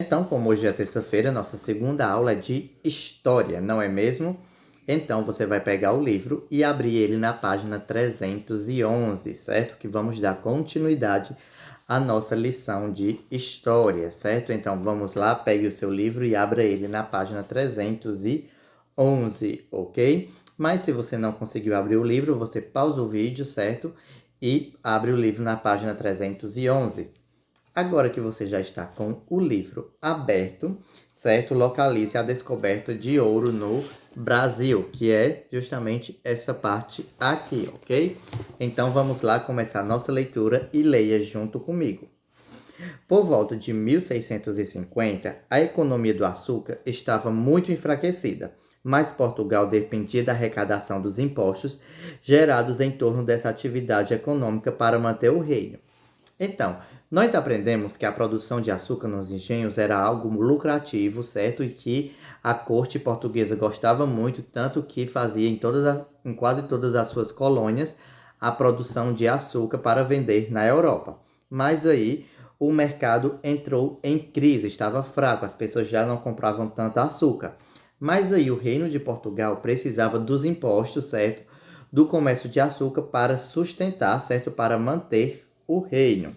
Então, como hoje é terça-feira, nossa segunda aula é de História, não é mesmo? Então, você vai pegar o livro e abrir ele na página 311, certo? Que vamos dar continuidade à nossa lição de História, certo? Então, vamos lá, pegue o seu livro e abra ele na página 311, ok? Mas se você não conseguiu abrir o livro, você pausa o vídeo, certo? E abre o livro na página 311. Agora que você já está com o livro aberto, certo? Localize a descoberta de ouro no Brasil, que é justamente essa parte aqui, ok? Então vamos lá começar nossa leitura e leia junto comigo. Por volta de 1650, a economia do açúcar estava muito enfraquecida, mas Portugal dependia da arrecadação dos impostos gerados em torno dessa atividade econômica para manter o reino. Então, nós aprendemos que a produção de açúcar nos engenhos era algo lucrativo, certo? E que a corte portuguesa gostava muito, tanto que fazia em quase todas as suas colônias a produção de açúcar para vender na Europa. Mas aí o mercado entrou em crise, estava fraco, as pessoas já não compravam tanto açúcar. Mas aí o Reino de Portugal precisava dos impostos, certo? Do comércio de açúcar para sustentar, certo? Para manter o reino.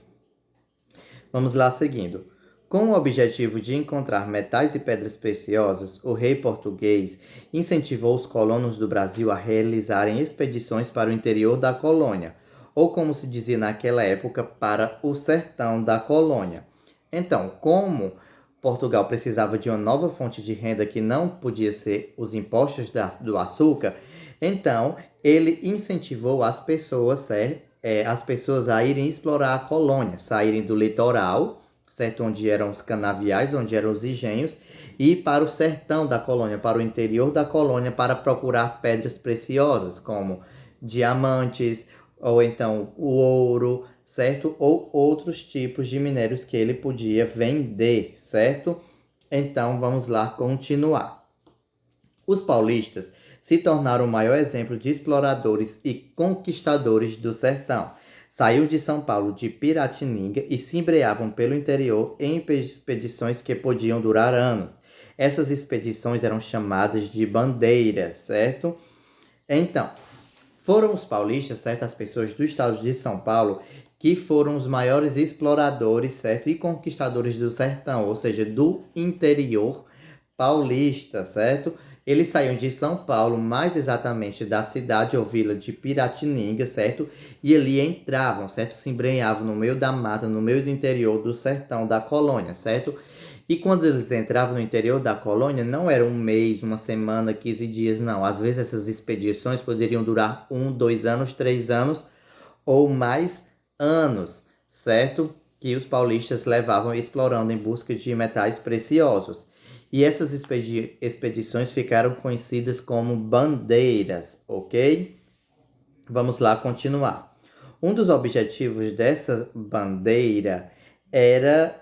Vamos lá seguindo. Com o objetivo de encontrar metais e pedras preciosas, o rei português incentivou os colonos do Brasil a realizarem expedições para o interior da colônia, ou como se dizia naquela época, para o sertão da colônia. Então, como Portugal precisava de uma nova fonte de renda que não podia ser os impostos do açúcar, então ele incentivou as pessoas a irem explorar a colônia, saírem do litoral, certo? Onde eram os canaviais, onde eram os engenhos, e ir para o sertão da colônia, para o interior da colônia, para procurar pedras preciosas, como diamantes, ou então o ouro, certo? Ou outros tipos de minérios que ele podia vender, certo? Então vamos lá continuar. Os paulistas se tornaram o maior exemplo de exploradores e conquistadores do sertão. Saiu de São Paulo de Piratininga e se embreavam pelo interior em expedições que podiam durar anos. Essas expedições eram chamadas de bandeiras, certo? Então, foram os paulistas, certo? As pessoas do estado de São Paulo que foram os maiores exploradores, certo? E conquistadores do sertão, ou seja, do interior paulista, certo? Eles saíam de São Paulo, mais exatamente da cidade ou vila de Piratininga, certo? E ali entravam, certo? Se embrenhavam no meio da mata, no meio do interior do sertão da colônia, certo? E quando eles entravam no interior da colônia, não era um mês, uma semana, 15 dias, não. Às vezes essas expedições poderiam durar 1, 2 anos, 3 anos ou mais anos, certo? Que os paulistas levavam explorando em busca de metais preciosos. E essas expedições ficaram conhecidas como bandeiras, ok? Vamos lá continuar. Um dos objetivos dessa bandeira era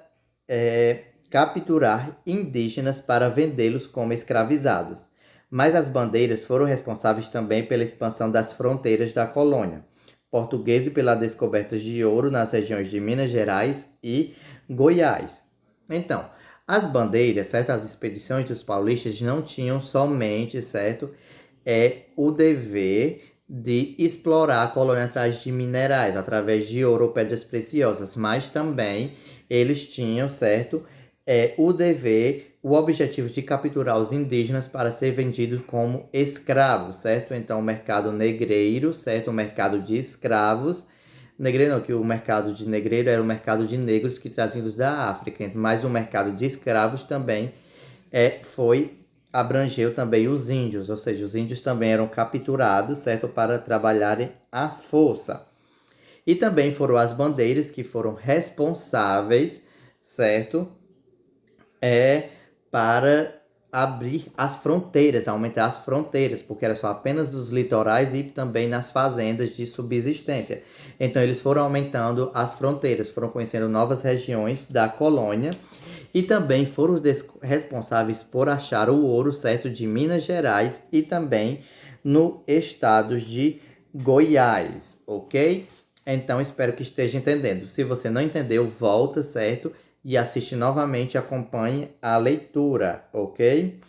capturar indígenas para vendê-los como escravizados. Mas as bandeiras foram responsáveis também pela expansão das fronteiras da colônia portuguesa e pela descoberta de ouro nas regiões de Minas Gerais e Goiás. Então, as bandeiras, certo? As expedições dos paulistas não tinham somente, certo? O dever de explorar a colônia atrás de minerais, através de ouro ou pedras preciosas, mas também eles tinham, certo? O dever, o objetivo de capturar os indígenas para ser vendidos como escravos, certo? Então, o mercado negreiro, certo? O mercado de escravos. Negreiro não, que o mercado de negreiro era o mercado de negros que trazidos da África, mas o mercado de escravos também abrangeu também os índios, ou seja, os índios também eram capturados, certo? Para trabalharem à força. E também foram as bandeiras que foram responsáveis, certo? Para abrir as fronteiras, aumentar as fronteiras, porque era só apenas os litorais e também nas fazendas de subsistência. Então eles foram aumentando as fronteiras, foram conhecendo novas regiões da colônia e também foram responsáveis por achar o ouro, certo, de Minas Gerais e também no estado de Goiás, ok? Então espero que esteja entendendo. Se você não entendeu, volta, certo? e assiste novamente e acompanhe a leitura, ok?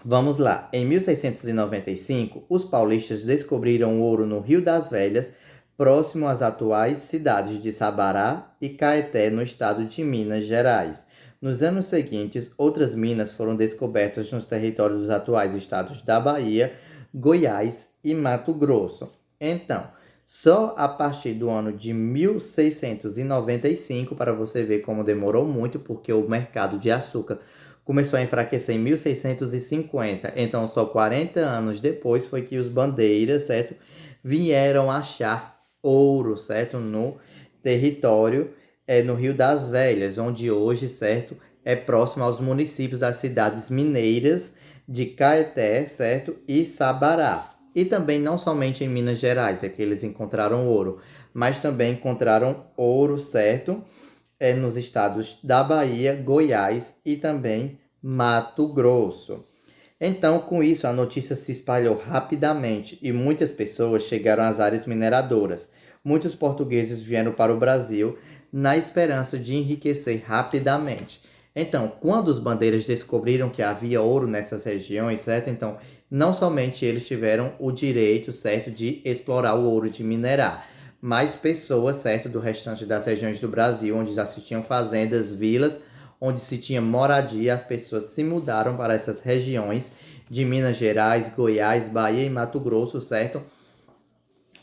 Vamos lá. Em 1695, os paulistas descobriram ouro no Rio das Velhas, próximo às atuais cidades de Sabará e Caeté, no estado de Minas Gerais. Nos anos seguintes, outras minas foram descobertas nos territórios dos atuais estados da Bahia, Goiás e Mato Grosso. Então, só a partir do ano de 1695, para você ver como demorou muito, porque o mercado de açúcar começou a enfraquecer em 1650. Então, só 40 anos depois foi que os bandeiras, certo, vieram achar ouro, certo, no território, no Rio das Velhas, onde hoje, certo, é próximo aos municípios, às cidades mineiras de Caeté, certo, e Sabará. E também não somente em Minas Gerais é que eles encontraram ouro, mas também encontraram ouro, certo, nos estados da Bahia, Goiás e também Mato Grosso. Então, com isso, a notícia se espalhou rapidamente e muitas pessoas chegaram às áreas mineradoras. Muitos portugueses vieram para o Brasil na esperança de enriquecer rapidamente. Então, quando os bandeiras descobriram que havia ouro nessas regiões, certo? Então, não somente eles tiveram o direito, certo, de explorar o ouro, de minerar, mas pessoas, certo, do restante das regiões do Brasil, onde já se tinham fazendas, vilas, onde se tinha moradia, as pessoas se mudaram para essas regiões de Minas Gerais, Goiás, Bahia e Mato Grosso, certo?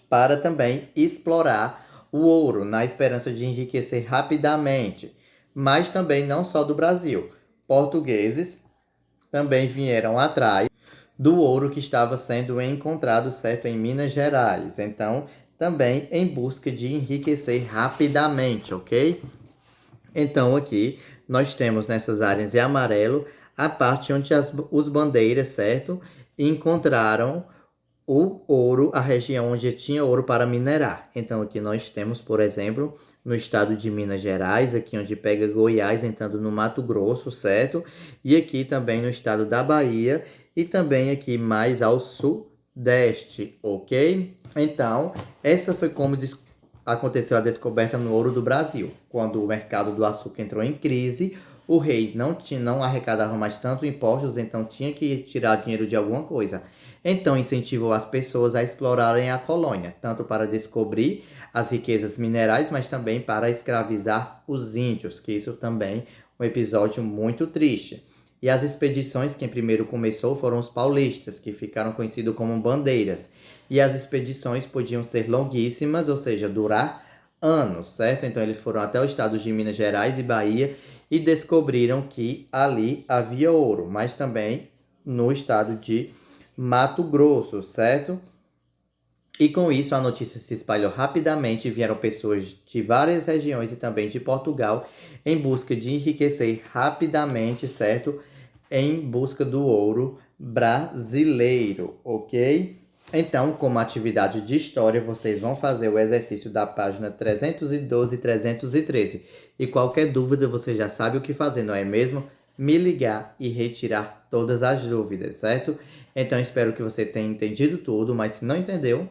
Para também explorar o ouro, na esperança de enriquecer rapidamente. Mas também não só do Brasil. Portugueses também vieram atrás do ouro que estava sendo encontrado, certo, em Minas Gerais. Então, também em busca de enriquecer rapidamente, ok? Então, aqui nós temos nessas áreas em amarelo a parte onde os bandeiras, certo, encontraram o ouro, a região onde tinha ouro para minerar. Então, aqui nós temos, por exemplo, no estado de Minas Gerais, aqui onde pega Goiás, entrando no Mato Grosso, certo? E aqui também no estado da Bahia e também aqui mais ao sudeste, ok? Então, essa foi como aconteceu a descoberta no ouro do Brasil. Quando o mercado do açúcar entrou em crise, o rei não arrecadava mais tanto impostos, então tinha que tirar dinheiro de alguma coisa. Então incentivou as pessoas a explorarem a colônia, tanto para descobrir as riquezas minerais, mas também para escravizar os índios, que isso também é um episódio muito triste. E as expedições, quem primeiro começou foram os paulistas, que ficaram conhecidos como bandeiras. E as expedições podiam ser longuíssimas, ou seja, durar anos, certo? Então eles foram até os estados de Minas Gerais e Bahia e descobriram que ali havia ouro, mas também no estado de Mato Grosso, certo? E com isso a notícia se espalhou rapidamente e vieram pessoas de várias regiões e também de Portugal em busca de enriquecer rapidamente, certo? Em busca do ouro brasileiro, ok? Então, como atividade de história, vocês vão fazer o exercício da página 312 e 313. E qualquer dúvida, você já sabe o que fazer, não é mesmo? Me ligar e retirar todas as dúvidas, certo? Então, espero que você tenha entendido tudo, mas se não entendeu,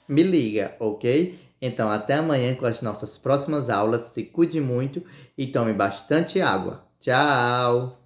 me liga, ok? Então, até amanhã com as nossas próximas aulas. Se cuide muito e tome bastante água. Tchau!